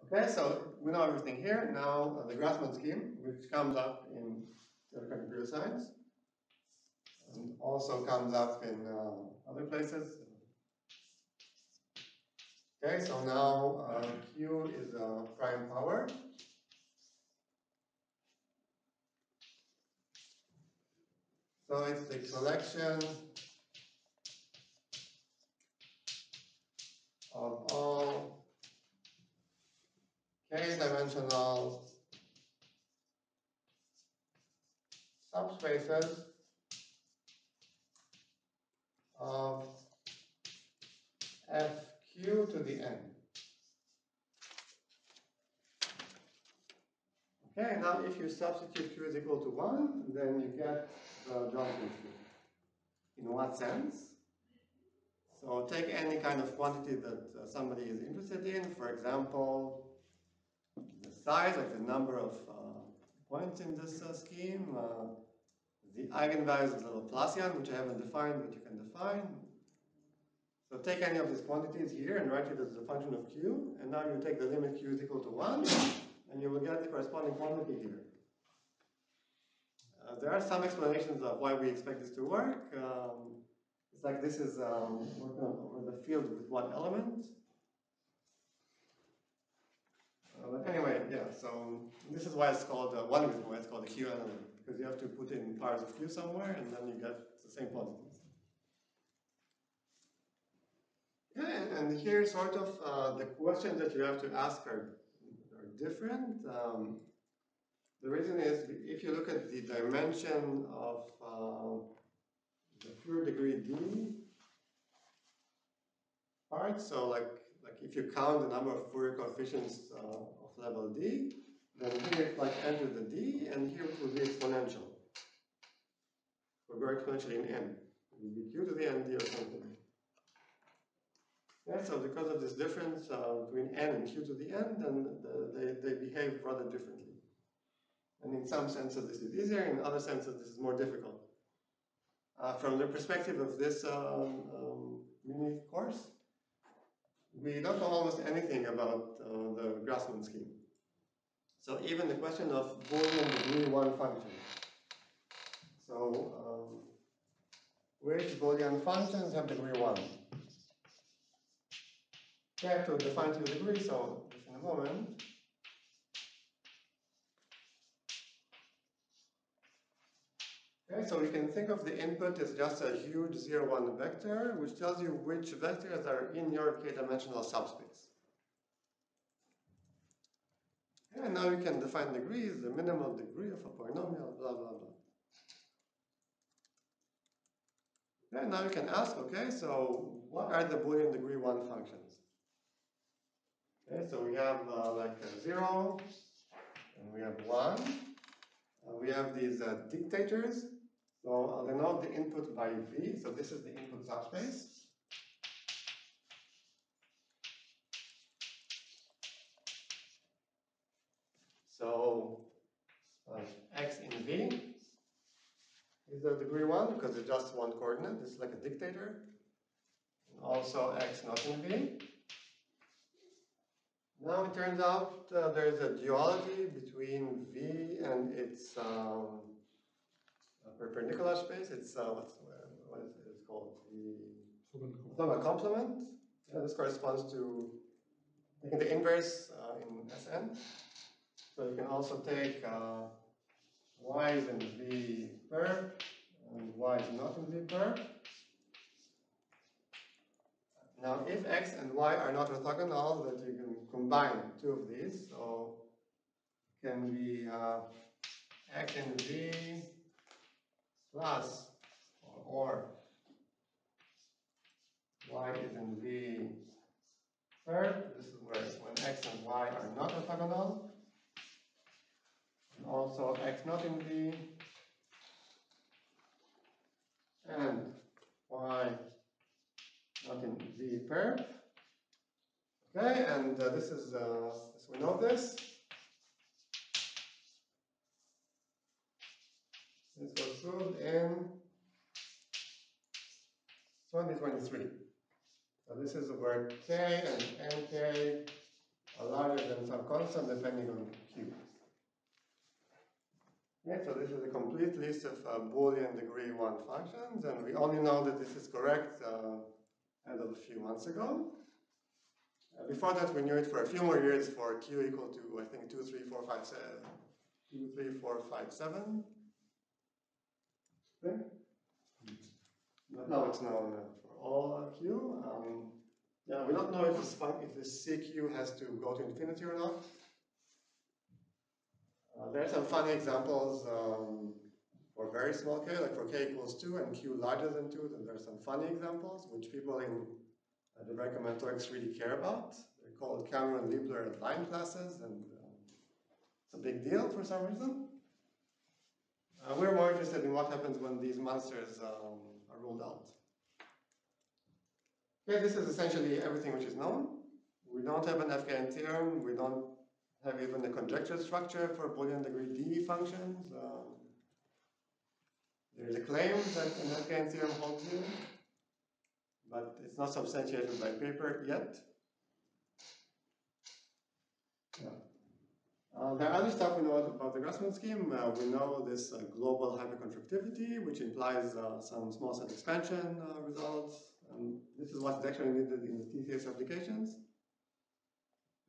Okay, so we know everything here. Now the Grassmann scheme, which comes up in theoretical computer science, and also comes up in other places. Okay, so now Q is a prime power. So it's the collection of all k-dimensional subspaces of fq to the n. Okay, now if you substitute q is equal to 1, then you get the Johnson scheme. In what sense? So take any kind of quantity that somebody is interested in, for example, the size of the number of points in this scheme. The eigenvalues of the Laplacian, which I haven't defined, but you can define. So take any of these quantities here and write it as a function of q, and now you take the limit q is equal to 1, and you will get the corresponding quantity here. There are some explanations of why we expect this to work. It's like this is working over the field with one element. But anyway, yeah, so this is why it's called, one reason why it's called a Q element, because you have to put in powers of Q somewhere, and then you get the same quantities. Yeah, and here sort of the questions that you have to ask are different. The reason is, if you look at the dimension of the Fourier degree D part, so like if you count the number of Fourier coefficients of level D, then here it like enter the D, and here it will be exponential. We'll go exponentially in n. It will be q to the n d or something. Yeah, so because of this difference between n and q to the n, then they behave rather differently. And in some senses this is easier, in other senses this is more difficult. From the perspective of this mini course, we don't know almost anything about the Grassmann scheme. So even the question of Boolean degree 1 function. So which Boolean functions have degree 1? We have to define to a degree, so just in a moment. Okay, so we can think of the input as just a huge 0, 1 vector, which tells you which vectors are in your k-dimensional subspace. And now you can define degrees, the minimal degree of a polynomial, blah, blah, blah. And now you can ask, okay, so what are the Boolean degree 1 functions? Okay, so we have like 0, and we have 1. We have these dictators. So I'll denote the input by V. So this is the input subspace. So x in V is the degree 1 because it's just one coordinate. This is like a dictator. And also x not in V. Now it turns out there is a duality between V and its perpendicular space. It's what is it called? The complement. Yeah, this corresponds to taking the inverse in Sn. So you can also take y is in V perp and y is not in V perp. Now, if x and y are not orthogonal, that you can combine two of these. So it can be x in V plus or y is in V perp. This is where when x and y are not orthogonal. And also x not in V and y not in V perp. Okay, and this is we know this. This was proved in 2023. So this is where k and nk are larger than some constant depending on q. Okay, so this is a complete list of Boolean degree 1 functions, and we only know that this is correct as of a few months ago. Before that, we knew it for a few more years for q equal to, I think, 2, 3, 4, 5, 7. 2, 3, 4, 5, 7. Okay. But now it's known for all q. Yeah, we don't know if this CQ has to go to infinity or not. There are some funny examples for very small k, like for k equals 2 and q larger than 2, then there are some funny examples which people in the recombinatorics really care about. They're called Cameron-Liebler line classes, and it's a big deal for some reason. We're more interested in what happens when these monsters are ruled out. Okay, this is essentially everything which is known. We don't have an FKN theorem. We don't have even a conjecture structure for Boolean degree D functions. There's a claim that an F-gain theorem holds here, but it's not substantiated by paper yet. Yeah. There are other stuff we know about the Grassmann scheme. We know this global hypercontractivity, which implies some small set expansion results. And this is what's actually needed in the TCS applications.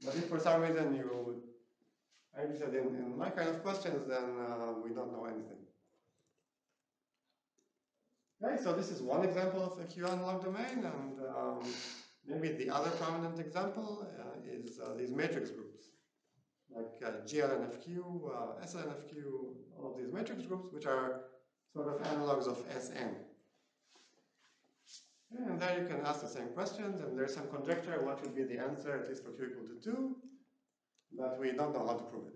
But if for some reason you are interested in my kind of questions, then we don't know anything. Okay, so this is one example of a Q analog domain, and maybe the other prominent example is these matrix groups, like GLNFQ, SLNFQ, all of these matrix groups, which are sort of analogs of Sn. Okay, and there you can ask the same questions, and there's some conjecture what should be the answer, at least for Q equal to 2, but we don't know how to prove it.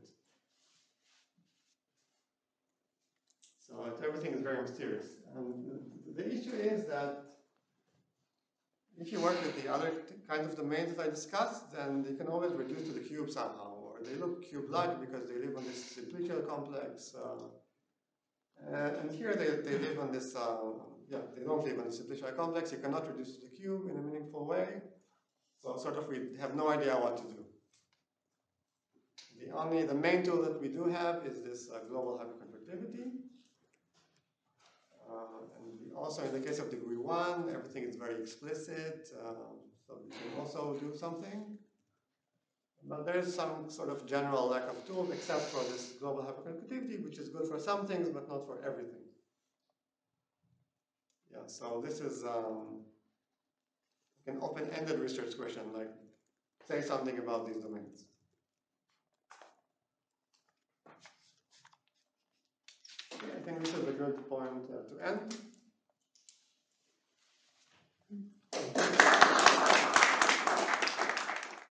So everything is very mysterious. And the issue is that if you work with the other kinds of domains that I discussed, then they can always reduce to the cube somehow, or they look cube-like because they live on this simplicial complex. And here they live on this, they don't live on the simplicial complex. You cannot reduce to the cube in a meaningful way. So sort of we have no idea what to do. The main tool that we do have is this global hypercontractivity. And also in the case of degree 1, everything is very explicit, so we can also do something. But there is some sort of general lack of tools except for this global hypercontractivity, which is good for some things, but not for everything. Yeah, so this is an open-ended research question, like say something about these domains. Okay, I think this is a good point to end.